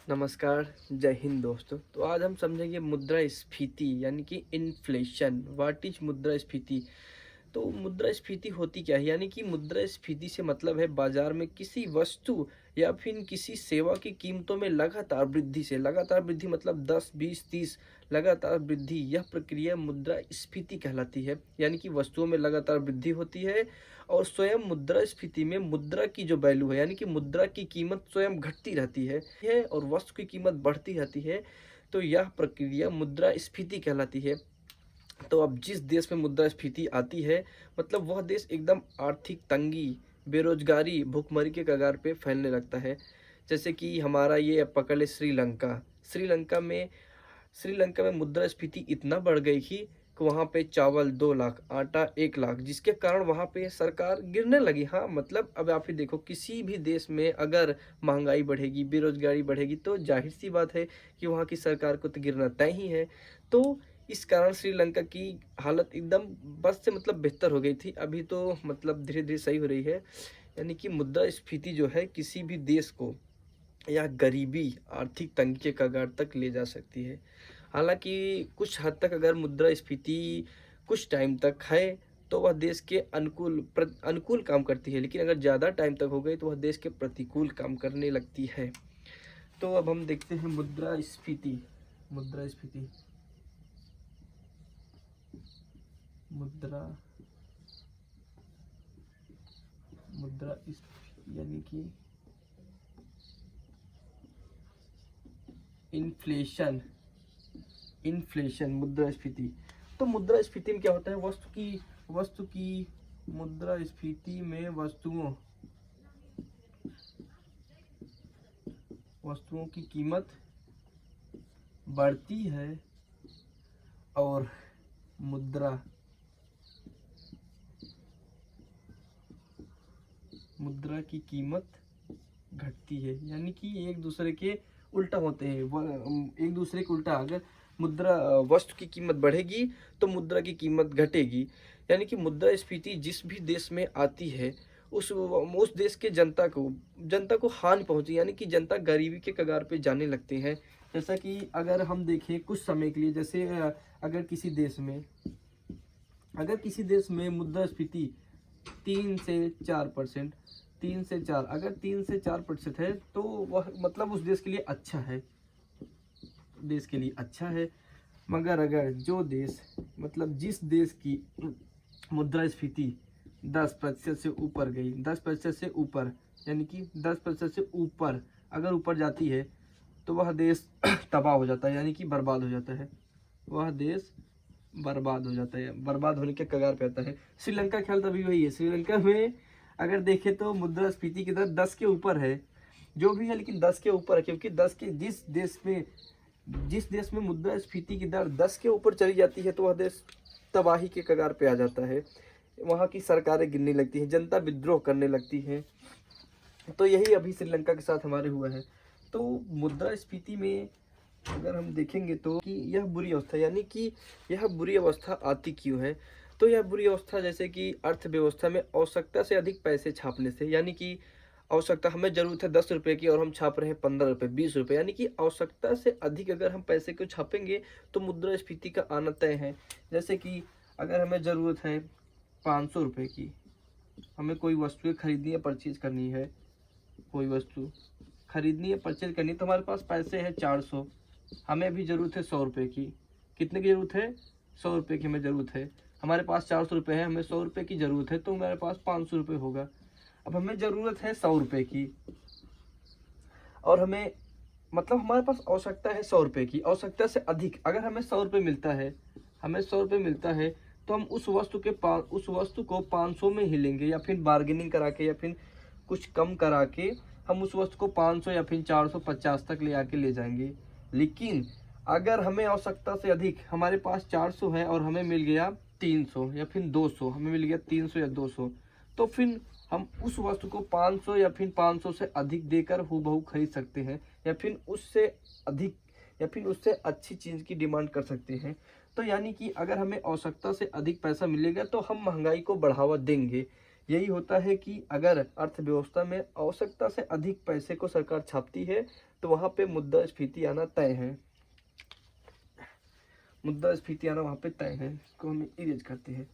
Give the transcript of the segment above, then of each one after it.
नमस्कार, जय हिंद दोस्तों। तो आज हम समझेंगे मुद्रास्फीति यानी कि इन्फ्लेशन। व्हाट इज मुद्रास्फीति? तो मुद्रास्फीति होती क्या है? यानी कि मुद्रास्फीति से मतलब है बाजार में किसी वस्तु या फिर किसी सेवा की कीमतों में लगातार वृद्धि से, लगातार वृद्धि मतलब 10, 20, 30 लगातार वृद्धि, यह प्रक्रिया मुद्रास्फीति कहलाती है। यानी कि वस्तुओं में लगातार वृद्धि होती है और स्वयं मुद्रास्फीति में मुद्रा की जो वैल्यू है यानी कि मुद्रा की कीमत स्वयं घटती रहती है और वस्तु की कीमत बढ़ती रहती है। तो यह प्रक्रिया मुद्रास्फीति कहलाती है। तो अब जिस देश में मुद्रास्फीति आती है मतलब वह देश एकदम आर्थिक तंगी, बेरोजगारी, भुखमरी के कगार पे फैलने लगता है। जैसे कि हमारा ये अब पकड़ ले श्रीलंका। श्रीलंका में मुद्रास्फीति इतना बढ़ गई कि वहाँ पे चावल 2 लाख, आटा 1 लाख, जिसके कारण वहाँ पे सरकार गिरने लगी। हाँ, मतलब अब आप ही देखो, किसी भी देश में अगर महंगाई बढ़ेगी, बेरोजगारी बढ़ेगी तो ज़ाहिर-सी बात है कि वहाँ की सरकार को तो गिरना तय ही है। तो इस कारण श्रीलंका की हालत एकदम बद से मतलब बेहतर हो गई थी। अभी तो मतलब धीरे-धीरे सही हो रही है। यानी कि मुद्रास्फीति जो है किसी भी देश को या गरीबी, आर्थिक तंगी के कगार तक ले जा सकती है। हालाँकि कुछ हद तक अगर मुद्रास्फीति कुछ टाइम तक है, तो वह देश के अनुकूल काम करती है, लेकिन अगर ज़्यादा टाइम तक हो गई, तो वह देश के प्रतिकूल काम करने लगती है। तो अब हम देखते हैं मुद्रास्फीति। मुद्रास्फीति, मुद्रा मुद्रास्फीति यानी कि इन्फ्लेशन। मुद्रास्फीति। तो मुद्रास्फीति में क्या होता है? वस्तु की मुद्रास्फीति में वस्तुओं की कीमत बढ़ती है और मुद्रा की कीमत घटती है। यानी कि एक दूसरे के उल्टा होते हैं। एक दूसरे के उल्टा, अगर वस्तु की कीमत बढ़ेगी तो मुद्रा की कीमत घटेगी। यानी कि मुद्रास्फीति जिस भी देश में आती है उस देश के जनता को हानि पहुंची, यानी कि जनता गरीबी के कगार पे जाने लगते हैं। जैसा कि अगर हम देखें कुछ समय के लिए, जैसे अगर किसी देश में मुद्रास्फीति 3 से 4%, 3 से 4, अगर 3 से 4% है तो वह मतलब उस देश के लिए अच्छा है, मगर अगर जो देश मतलब जिस देश की मुद्रास्फीति 10% से ऊपर गई, 10% से ऊपर, यानी कि 10% से ऊपर अगर ऊपर जाती है तो वह देश तबाह हो जाता है, यानी कि बर्बाद हो जाता है। वह देश बर्बाद होने के कगार पे आता है। श्रीलंका का ख्याल तभी वही है। श्रीलंका में अगर देखें तो मुद्रास्फीति की दर 10 के ऊपर है, जो भी है, लेकिन 10 के ऊपर है, क्योंकि जिस देश में मुद्रास्फीति की दर 10 के ऊपर चली जाती है तो वह देश तबाही के कगार पे आ जाता है। वहाँ की सरकारें गिरने लगती हैं, जनता विद्रोह करने लगती है। तो यही अभी श्रीलंका के साथ हमारे हुआ है। तो मुद्रास्फीति में अगर हम देखेंगे तो कि यह बुरी अवस्था, यानी कि यह बुरी अवस्था आती क्यों है? तो यह बुरी अवस्था जैसे कि अर्थव्यवस्था में आवश्यकता से अधिक पैसे छापने से, यानी कि आवश्यकता, हमें ज़रूरत है 10 रुपये की और हम छाप रहे हैं 15 रुपये, 20 रुपये, यानी कि आवश्यकता से अधिक अगर हम पैसे को छापेंगे तो मुद्रास्फीति का आना तय है। जैसे कि अगर हमें ज़रूरत है 500 रुपये की, हमें कोई वस्तुएं खरीदनी है, परचेज करनी है, कोई वस्तु खरीदनी है, परचेज करनी है, तो हमारे पास पैसे हैं 400। हमें अभी ज़रूरत है 100 रुपये की। कितने की ज़रूरत है? 100 रुपये की हमें ज़रूरत है। हमारे पास 400 रुपये है, हमें 100 रुपये की ज़रूरत है, तो हमारे पास 500 रुपये होगा। अब हमें ज़रूरत है 100 रुपये की और हमें मतलब हमारे पास आवश्यकता है 100 रुपये की, आवश्यकता से अधिक अगर हमें 100 रुपये मिलता है, तो हम उस वस्तु को 500 में ही लेंगे, या फिर बार्गेनिंग करा के, या फिर कुछ कम करा के हम उस वस्तु को 500 या फिर 450 तक ले आके ले जाएंगे। लेकिन अगर हमें आवश्यकता से अधिक, हमारे पास 400 है और हमें मिल गया 300 या फिर 200, हमें मिल गया 300 या 200, तो फिर हम उस वस्तु को 500 या फिर 500 से अधिक देकर हूबहू खरीद सकते हैं, या फिर उससे अधिक या फिर उससे अच्छी चीज़ की डिमांड कर सकते हैं। तो यानी कि अगर हमें आवश्यकता से अधिक पैसा मिलेगा तो हम महंगाई को बढ़ावा देंगे। यही होता है कि अगर अर्थव्यवस्था में आवश्यकता से अधिक पैसे को सरकार छापती है तो वहाँ पे मुद्रास्फीति आना तय है, मुद्रास्फीति आना वहाँ पे तय है। इसको हम इरेज करते हैं।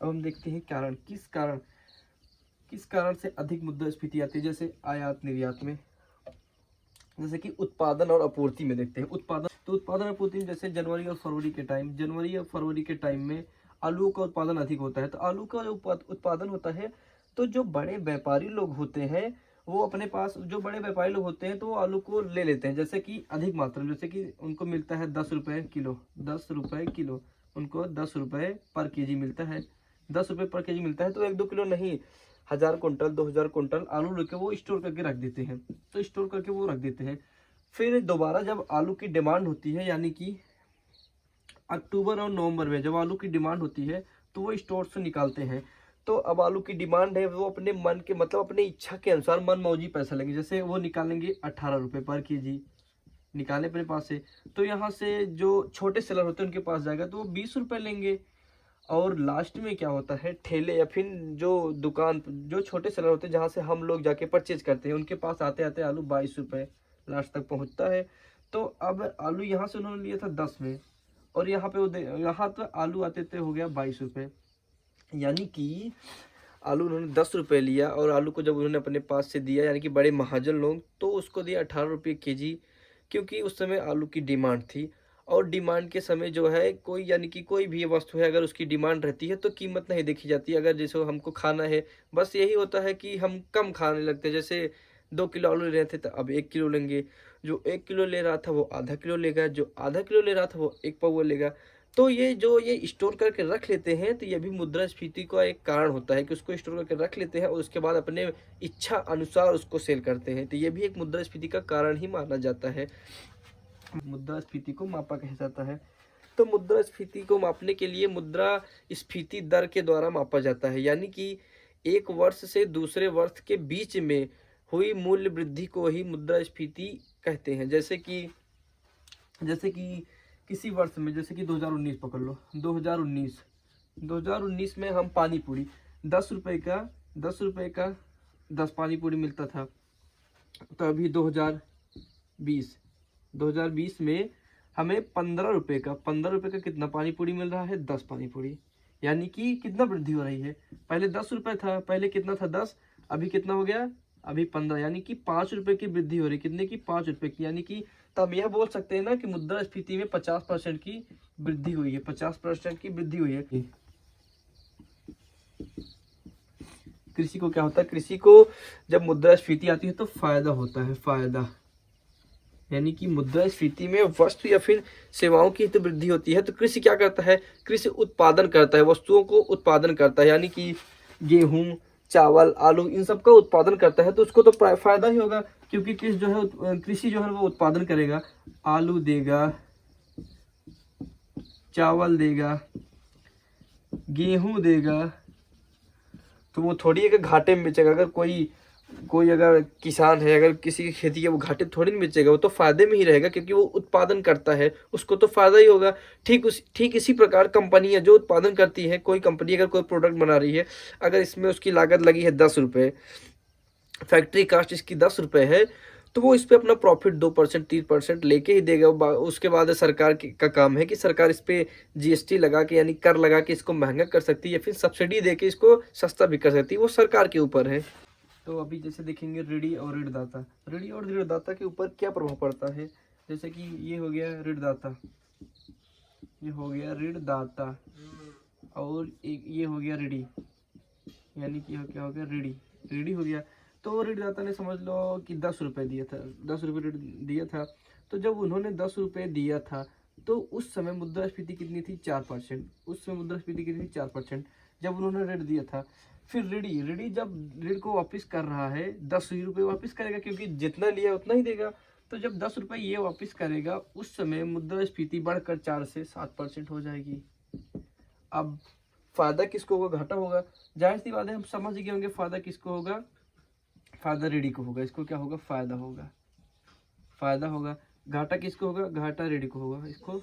अब हम देखते हैं कारण, किस कारण से अधिक मुद्रास्फीति आती है। जैसे आयात निर्यात में, जैसे कि उत्पादन और आपूर्ति में देखते हैं। उत्पादन, तो उत्पादन और आपूर्ति में जैसे जनवरी और फरवरी के टाइम में आलू का उत्पादन अधिक होता है। तो आलू का जो उत्पादन होता है, तो जो बड़े व्यापारी लोग होते हैं वो अपने पास, जो बड़े व्यापारी लोग होते हैं तो वो आलू को ले लेते हैं, जैसे कि अधिक मात्रा में, जैसे कि उनको मिलता है 10 रुपये किलो, 10 रुपये किलो, उनको 10 रुपये पर केजी मिलता है, 10 रुपये पर केजी मिलता है। तो 1-2 किलो नहीं, 1000 कुंटल 2000 कुंटल आलू लेके वो स्टोर करके रख देते हैं। तो स्टोर करके वो रख देते हैं। फिर दोबारा जब आलू की डिमांड होती है, यानी कि अक्टूबर और नवंबर में जब आलू की डिमांड होती है तो वो स्टोर से निकालते हैं। तो अब आलू की डिमांड है, वो अपने मन के, मतलब अपनी इच्छा के अनुसार मन मौजी पैसा लेंगे। जैसे वो निकालेंगे 18 रुपये पर केजी, निकाले अपने पास से। तो यहाँ से जो छोटे सेलर होते हैं उनके पास जाएगा तो वो 20 रुपये लेंगे। और लास्ट में क्या होता है, ठेले या फिर जो दुकान, जो छोटे सेलर होते हैं जहाँ से हम लोग जाके परचेज करते हैं, उनके पास आते आते आलू 22 रुपये लास्ट तक पहुँचता है। तो अब आलू यहाँ से उन्होंने लिया था 10 में, और यहाँ पे यहाँ तो आलू आते थे हो गया 22 रुपये। यानी कि आलू उन्होंने 10 रुपये लिया, और आलू को जब उन्होंने अपने पास से दिया, यानी कि बड़े महाजन लोग, तो उसको दिया 18 रुपये केजी, क्योंकि उस समय आलू की डिमांड थी। और डिमांड के समय जो है कोई, यानी कि कोई भी वस्तु है अगर उसकी डिमांड रहती है तो कीमत नहीं देखी जाती। अगर जैसे हमको खाना है, बस यही होता है कि हम कम खाने लगते हैं। जैसे 2 किलो आलू ले रहे थे तो अब 1 किलो लेंगे, जो 1 किलो ले रहा था वो आधा किलो लेगा, जो आधा किलो ले रहा था वो 1 पौवा लेगा। तो ये जो ये स्टोर करके रख लेते हैं, तो ये भी मुद्रास्फीति का एक कारण होता है कि उसको स्टोर करके रख लेते हैं और उसके बाद अपने इच्छा अनुसार उसको सेल करते हैं। तो ये भी एक मुद्रास्फीति का कारण ही माना जाता है। मुद्रास्फीति को मापा कहा जाता है। तो मुद्रास्फीति को मापने के लिए मुद्रास्फीति दर के द्वारा मापा जाता है, यानी कि एक वर्ष से दूसरे वर्ष के बीच में हुई मूल्य वृद्धि को ही मुद्रास्फीति कहते हैं। जैसे कि किसी वर्ष में, जैसे कि 2019 पकड़ लो, 2019 में हम पानी पूरी 10 रुपये का 10 पानी पूरी मिलता था। तो अभी 2020 में हमें 15 रुपये का कितना पानी पूरी मिल रहा है, 10 पानी पूरी। यानी कि कितना वृद्धि हो रही है, पहले 10 रुपये था, पहले कितना था 10, अभी कितना हो गया, अभी 15, यानी कि 5 रुपये की वृद्धि हो रही है। कितने की, 5 रुपये की। यानी कि तब यह बोल सकते हैं ना कि मुद्रास्फीति में 50% की वृद्धि हुई है, 50% की वृद्धि हुई है। कृषि को क्या होता है, कृषि को जब मुद्रास्फीति आती है तो फायदा होता है, फायदा। यानी कि मुद्रास्फीति में वस्तु या फिर सेवाओं की तो वृद्धि होती है। तो कृषि क्या करता है, कृषि उत्पादन करता है, वस्तुओं को उत्पादन करता है, यानी कि गेहूं, चावल, आलू, इन सब का उत्पादन करता है। तो उसको तो फायदा ही होगा, क्योंकि कृषि जो है वो उत्पादन करेगा, आलू देगा, चावल देगा, गेहूं देगा। तो वो थोड़ी है कि घाटे में बेचेगा। अगर कोई अगर किसान है, अगर किसी की खेती है, वो घाटे में थोड़ी नहीं बेचेगा, वो तो फायदे में ही रहेगा, क्योंकि वो उत्पादन करता है, उसको तो फायदा ही होगा। ठीक इसी प्रकार कंपनी है जो उत्पादन करती है। कोई कंपनी अगर कोई प्रोडक्ट बना रही है, अगर इसमें उसकी लागत लगी है 10 रुपये, फैक्ट्री कास्ट इसकी 10 रुपये है, तो वो इस पर अपना प्रॉफिट 2% 3% लेके ही देगा। उसके बाद सरकार का काम है कि सरकार इस पर GST लगा के, यानी कर लगा के इसको महंगा कर सकती है, या फिर सब्सिडी दे के इसको सस्ता भी कर सकती है, वो सरकार के ऊपर है। तो अभी जैसे देखेंगे ऋणी और ऋणदाता, ऋणी और ऋणदाता के ऊपर क्या प्रभाव पड़ता है। जैसे कि ये हो गया ऋणदाता, ये हो गया ऋणदाता, और एक ये हो गया ऋणी, यानी कि क्या हो गया, ऋणी हो गया। तो ऋणदाता ने समझ लो कि 10 रुपये दिया था, 10 रुपये ऋण दिया था। तो जब उन्होंने 10 रुपये दिया था तो उस समय मुद्रास्फीति कितनी थी, 4%। उस समय मुद्रास्फीति कितनी थी, 4%, जब उन्होंने ऋण दिया था। फिर ऋणी जब ऋण को वापस कर रहा है, 10 ही रुपये वापस करेगा, क्योंकि जितना लिया उतना ही देगा। तो जब 10 रुपये ये वापस करेगा, उस समय मुद्रास्फीति बढ़कर 4 से 7% हो जाएगी। अब फायदा किसको होगा, घाटा होगा। जाहिर सी बात है, हम समझ गए होंगे फायदा किसको होगा, फायदा ऋणी को होगा। इसको क्या होगा, फायदा होगा, फायदा होगा। घाटा किसको होगा, घाटा ऋणी को होगा, इसको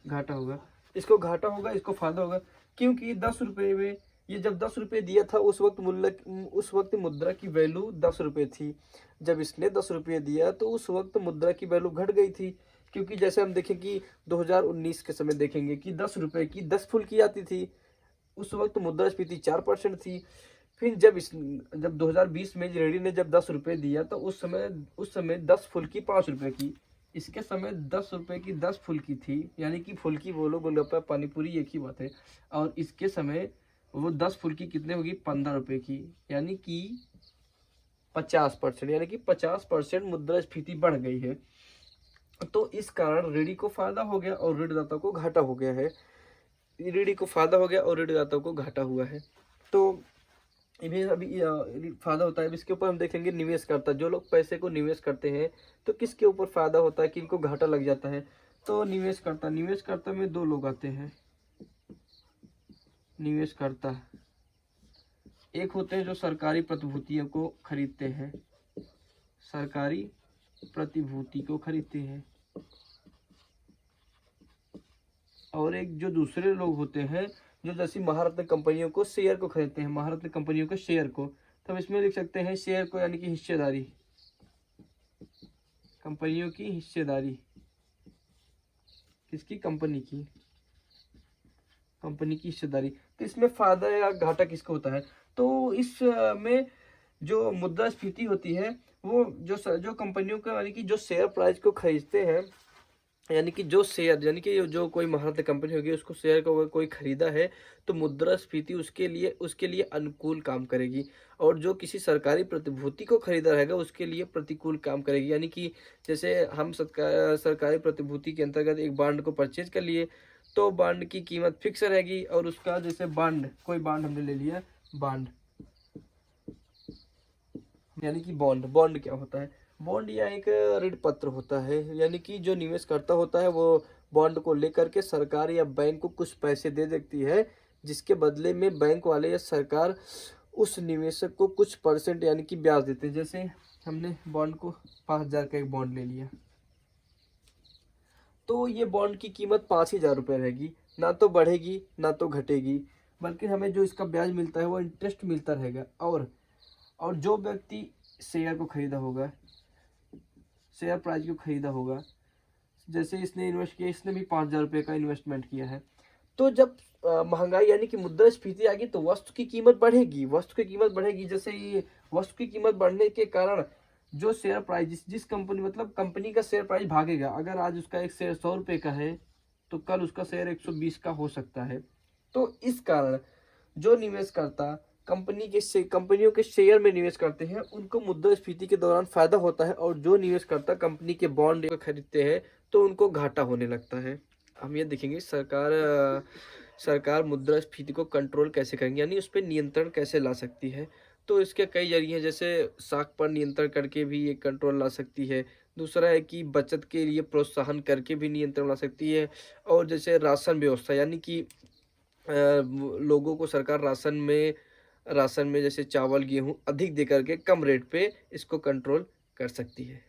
घाटा होगा, इसको घाटा होगा, इसको फायदा होगा। क्योंकि 10 रुपये में ये जब 10 रुपये दिया था उस वक्त मुद्रा की वैल्यू 10 रुपये थी। जब इसने 10 रुपये दिया तो उस वक्त मुद्रा की वैल्यू घट गई थी, क्योंकि जैसे हम देखें कि 2019 के समय देखेंगे कि 10 रुपये की 10 फुल्की आती थी। उस वक्त मुद्रास्फीति 4% थी। फिर जब 2020 में रेडी ने जब 10 रुपये दिया तो उस समय 10 फुल्की 5 रुपये की। इसके समय 10 रुपये की 10 फुल्की थी, यानी कि फुल्की बोलो गोलगप्पा पानीपुरी एक ही बात है। और इसके समय वो 10 फुल्की कितने होगी, 15 रुपये की, यानी कि 50%, यानी कि 50% मुद्रास्फीति बढ़ गई है। तो इस कारण रेडी को फायदा हो गया और ऋणदाता को घाटा हो गया है। रेडी को फायदा हो गया और ऋणदाता को घाटा हुआ है। तो इन्हें अभी फायदा होता है। इसके ऊपर हम देखेंगे निवेशकर्ता, जो लोग पैसे को निवेश करते हैं तो किसके ऊपर फायदा होता है, किनको घाटा लग जाता है। तो निवेशकर्ता में दो लोग आते हैं। निवेशकर्ता एक होते हैं जो सरकारी प्रतिभूतियों को खरीदते हैं, सरकारी प्रतिभूति को खरीदते हैं, और एक जो दूसरे लोग होते हैं जो जैसी महारत्न कंपनियों को शेयर को खरीदते हैं, महारत्न कंपनियों के शेयर को। तो हम इसमें लिख सकते हैं शेयर को, यानी कि हिस्सेदारी, कंपनियों की हिस्सेदारी, किसकी, कंपनी की हिस्सेदारी। तो इसमें फायदा या घाटा किसको होता है, तो इसमें जो मुद्रास्फीति होती है वो जो कंपनियों का, यानी कि जो शेयर प्राइस को खरीदते हैं, यानी कि यानी कि जो कोई महारत्न कंपनी होगी उसको शेयर को अगर कोई खरीदा है तो मुद्रास्फीति उसके लिए अनुकूल काम करेगी, और जो किसी सरकारी प्रतिभूति को खरीदा रहेगा उसके लिए प्रतिकूल काम करेगी। यानी कि जैसे हम सरकारी प्रतिभूति के अंतर्गत एक बॉन्ड को परचेज कर लिए तो बॉन्ड की कीमत फिक्स रहेगी, और उसका जैसे कोई बॉन्ड हमने ले लिया, बॉन्ड यानी कि बॉन्ड क्या होता है, बॉन्ड या एक ऋण पत्र होता है। यानी कि जो निवेश करता होता है वो बॉन्ड को लेकर के सरकार या बैंक को कुछ पैसे दे देती है, जिसके बदले में बैंक वाले या सरकार उस निवेशक को कुछ परसेंट यानी कि ब्याज देते हैं। जैसे हमने बॉन्ड को 5,000 का एक बॉन्ड ले लिया तो ये बॉन्ड की कीमत 5,000 रुपये रहेगी, ना तो बढ़ेगी ना तो घटेगी, बल्कि हमें जो इसका ब्याज मिलता है वो इंटरेस्ट मिलता रहेगा। और जो व्यक्ति शेयर को खरीदा होगा, शेयर प्राइस को खरीदा होगा, जैसे इसने इन्वेस्ट किया, इसने भी 5,000 रुपये का इन्वेस्टमेंट किया है, तो जब महंगाई यानी कि मुद्रास्फीति आएगी तो वस्तु की कीमत बढ़ेगी। जैसे ये वस्तु की कीमत बढ़ने के कारण जो शेयर प्राइस जिस कंपनी, मतलब कंपनी का शेयर प्राइस भागेगा। अगर आज उसका एक शेयर 100 रुपये का है तो कल उसका शेयर 120 का हो सकता है। तो इस कारण जो निवेशकर्ता कंपनियों के शेयर में निवेश करते हैं उनको मुद्रास्फीति के दौरान फायदा होता है, और जो निवेशकर्ता कंपनी के बॉन्ड खरीदते हैं तो उनको घाटा होने लगता है। हम ये देखेंगे सरकार मुद्रास्फीति को कंट्रोल कैसे करेंगे, यानी उस पर नियंत्रण कैसे ला सकती है। तो इसके कई जरिए हैं, जैसे साख पर नियंत्रण करके भी ये कंट्रोल ला सकती है। दूसरा है कि बचत के लिए प्रोत्साहन करके भी नियंत्रण ला सकती है। और जैसे राशन व्यवस्था, यानी कि लोगों को सरकार राशन में जैसे चावल गेहूं अधिक दे करके कम रेट पे इसको कंट्रोल कर सकती है।